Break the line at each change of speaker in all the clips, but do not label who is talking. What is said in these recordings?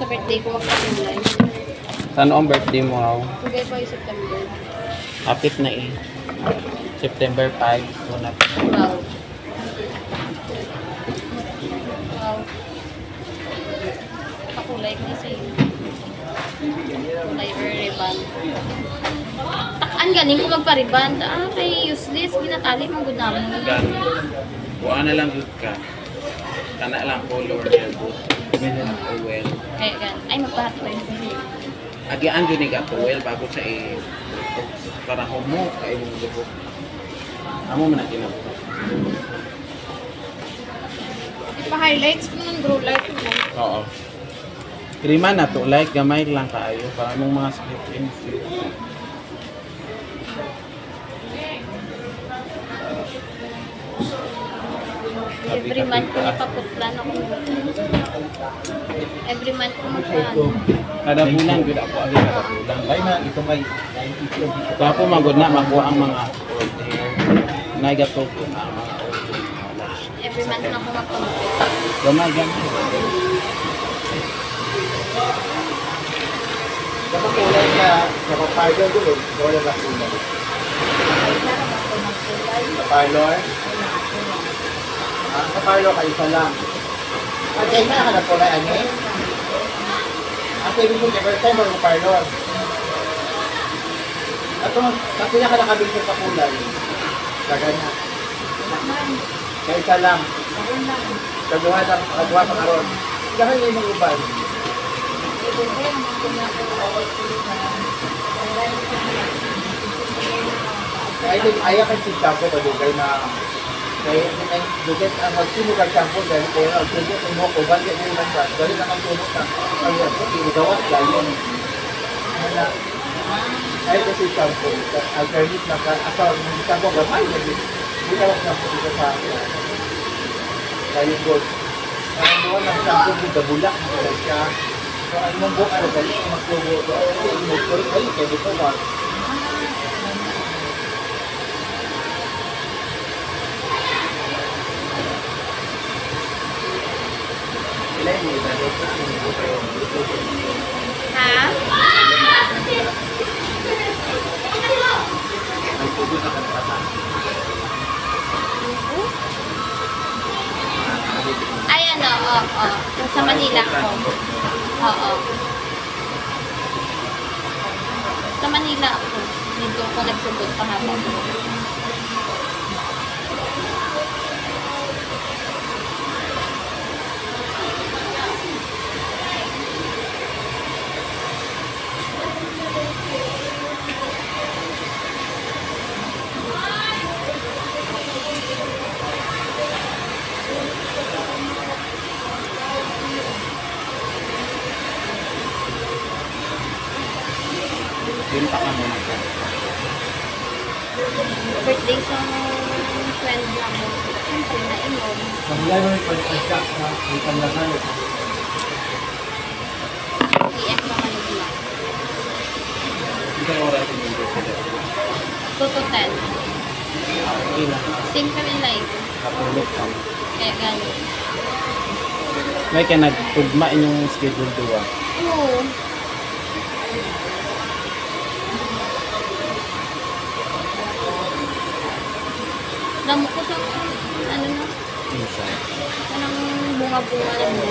sa birthday ko magpakulay.
Saan ang birthday mo, Aw?
Bigay pa yung September.
Apit na eh. September 5. So,
Wow. Wow. Pakulay kasi. Kulay or ribbon. Takaan galing ko magpa-ribbon. Ah, kay useless. Ginatali mong good naman.
Gani. Buwan na lang good ka. Kana lang color niya. Ganyan ang towel.
Kaya gan. Ay, magpahat ko yun.
Agian dyan ka towel bago siya eh. Para humo kay mong lubok. Amo man natin ako.
Ipa-highlights ko ng grow light mo.
Oo. Krima na to, like gamay lang kaayo para mong mga split ends.
Every month ko napaputlan ako. Every month ko magpaan.
Kada bulan gud ako agi kada bulan. Bay na ito may 90 Kapo magud na makuha ang mga order. Nagato ko na mga order.
Every month na ako magpaputlan.
Gamay gamay.
Dapat kulay ka sa papaylo doon, wala na kulay. Sa parlor? Sa parlor kayo isa lang. At kaya na ka na kulay, ano? At ibig ko never time sa parlor. At kung kaya ka nakabili sa kulay, kaganya. Kaya isa lang. Kagawa pa karon. Kaya yung mga ubay. Kaya ayaw kang shampoo pa dugay na kaya dugay ang magsunog ang shampoo dahil kaya ang sunog ang mo uban kaya yung nasa dahil na ang sunog ka kaya ginagawa gayon ayaw kasi shampoo alternate na asaw ng shampoo gamay hindi ka lang shampoo dito sa kaya good kaya doon ang shampoo dito bulak siya so ang mong buka na dali magsubo doon ay kaya dito ba
Ha? Ay, ano, oo. Sa Manila ko. Oo. Sa Manila ako. Dito ko nagsugod pahapon.
Yun pa ka muna.
Birthday sa friend lang. Siyempre, nainom.
Pamilya mo yung pag-asak na may panlasan.
PM naman nila.
Isang oras yung video sila.
2 to 10.
Okay lang.
Same kami live.
Kapulot ka.
Kaya gano'n.
May kaya nagtugma inyong schedule duwa.
Oo. Damo ko sa, ano na,
Inside.
anong bunga-bunga na mo.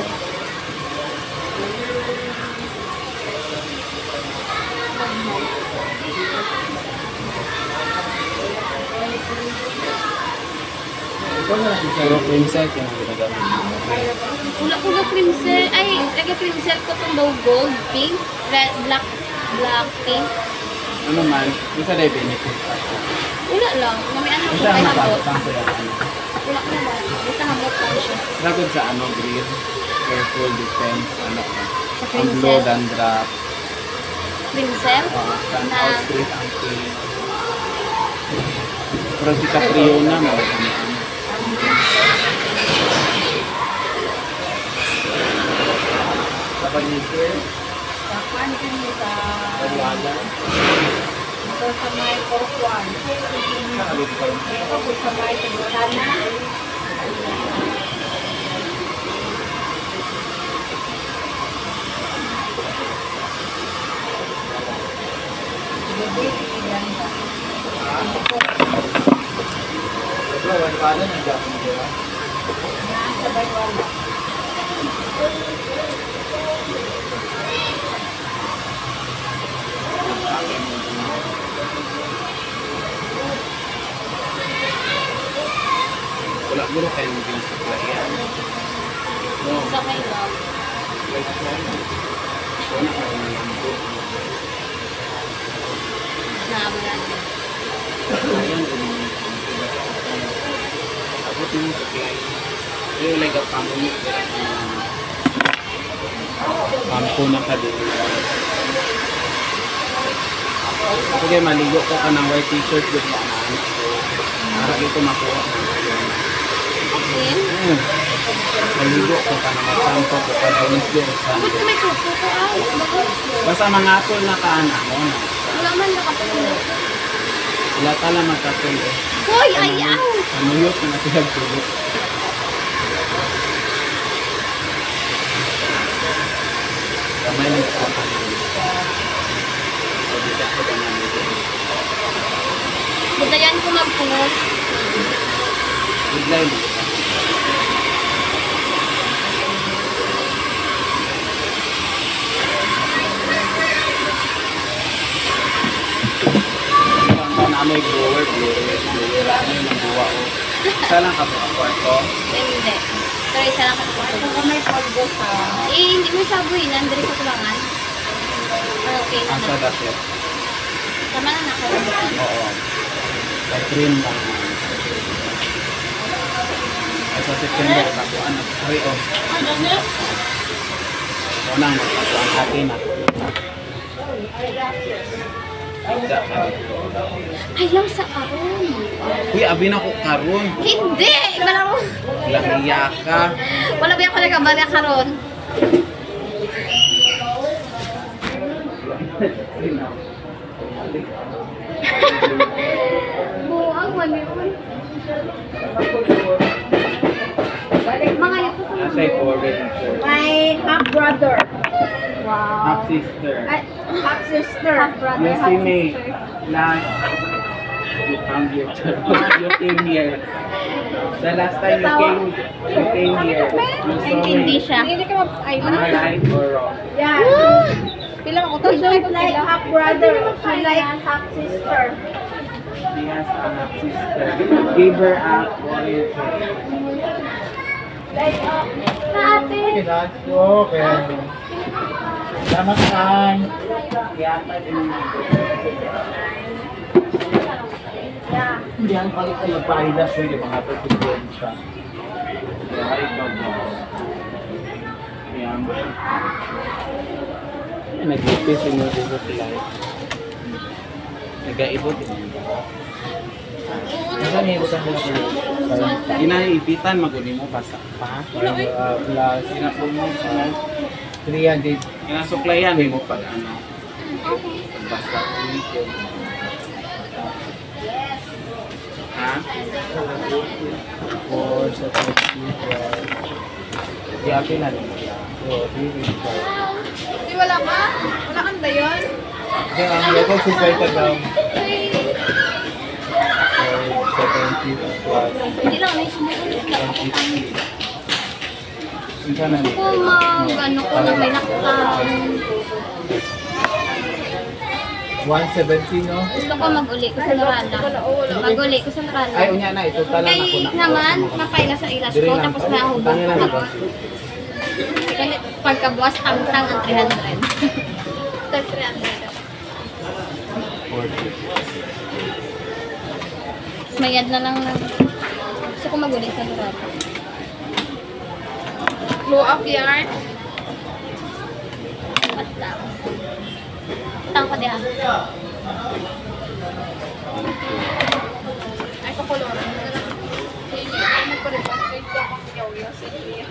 Ito na lang
Pero cream set yung ginagamit mo.
Ula-ula cream cell. Ay, cream cell ko itong daw gold, pink, red, black, pink.
Ano man, isa na yung benefit.
Ula lang. Mamian ako
Isa
kay
ang
habot.
matapang sa ano.
Ula ko na. Basta habot lang siya.
Ragod sa ano, grill. Careful defense, ano ka.
Sa
Ang
cream
blow,
cell.
dandruff.
Cream cell.
Stand
Na,
out straight ang pin. Pero si Capriona, ano.
sa paligid.
Saan kami sa
Pagwala.
ito sa may Portuan.
Nakabit pa rin.
Ito po sa may Tagutana.
Avocado ng Japan nila.
Sabay wala.
Wala mo rin kayong ginasuklayan. No.
Sa kayo daw.
Wala ka rin ng ito.
Naamulan.
Ayan, abot mo yung supply. Yung like a pamumit. Pampo na ka din. Sige, maligo ka ng white t-shirt with na. Para dito makuha.
Asin?
Maligo ka na magsampo ko pa Wednesday o
Bakit
Sunday.
ka may kuko ko ay?
Basta mga apple na kaana mo na.
Wala man nakapagulog.
Wala ka lang magkatulo.
Hoy, ayaw!
Ano yun? Pinatihag tulo. Kamay lang sa kapatid. Pagkitak ko ka namin.
Budayan ko mag-post.
Good line. May blower, ano yung nagbuwa ko. Isa lang ka po ang kwarto.
Hindi. Pero isa lang ako.
Kung may polvo sa...
Hindi mo sabuhin. Nandari sa kulangan. Okay na
Ang
na.
sa dati.
Tama na na ako.
Oo. Kay trim lang. Ay sa September, tapuan na. Sorry, oh. So nang magtapuan atin na. Hindi ka dito.
Ayaw sa karon.
Uy, abi na ko karon.
Hindi! Wala mo.
Langiya ka.
Wala ba ako nagkabala karon? Buang, wala yun. Mga yapo ko.
Nasa foreign.
My half brother.
Wow.
Half sister.
Ay, half sister.
Half brother,
You
half
see me.
sister.
Last. You come here. You came here. The last time you came here. You saw
Hindi
me.
siya.
Hindi ka ay
Am I right or wrong?
Yeah.
Pilang ako
She don't like half brother. She like half sister.
She has a half sister. Give her a warrior.
Like,
Ate.
Okay. Salamat kan.
Yata din.
yeah.
Hindi ang palit ay magpahila siya yung mga pagkukuhan siya.
Kaya ikaw ba? Yan. Nag-ipis yung mga ibot life. Nag-aibot din.
Ano niyo sa mga
Inaibitan, mag-uni mo basa pa.
plus
Sinapol mo sa
300
kinasuklayan mo pag ano. Basta ulitin. Ha?
for sa 50. Yapi na rin. So,
Di wala ka? Wala kang dayon?
Kaya ang level supply ka daw. So, 70 plus
Hindi lang, may sumusunod lang ako.
150. Isa na rin.
Kung ano ko na may nakakam.
170, no?
Gusto ko mag-uli ko sa Narana. Mag-uli ko sa Narana.
Ay, unya na. Ito tala na
Kay
ko na.
naman, mapay na sa ilas ko, tapos nahubog
Tangin na
ko. Kasi pagkabuwas, tang-tang ang 300. 300.
40.
Tapos mayad na lang ng... Gusto ko mag-uli sa Narana.
Blow up yarn?
Patang. Patang ko diha.
Ay, kakulor. Ano pa rin ba? Ito akong yaw-yaw sa iya.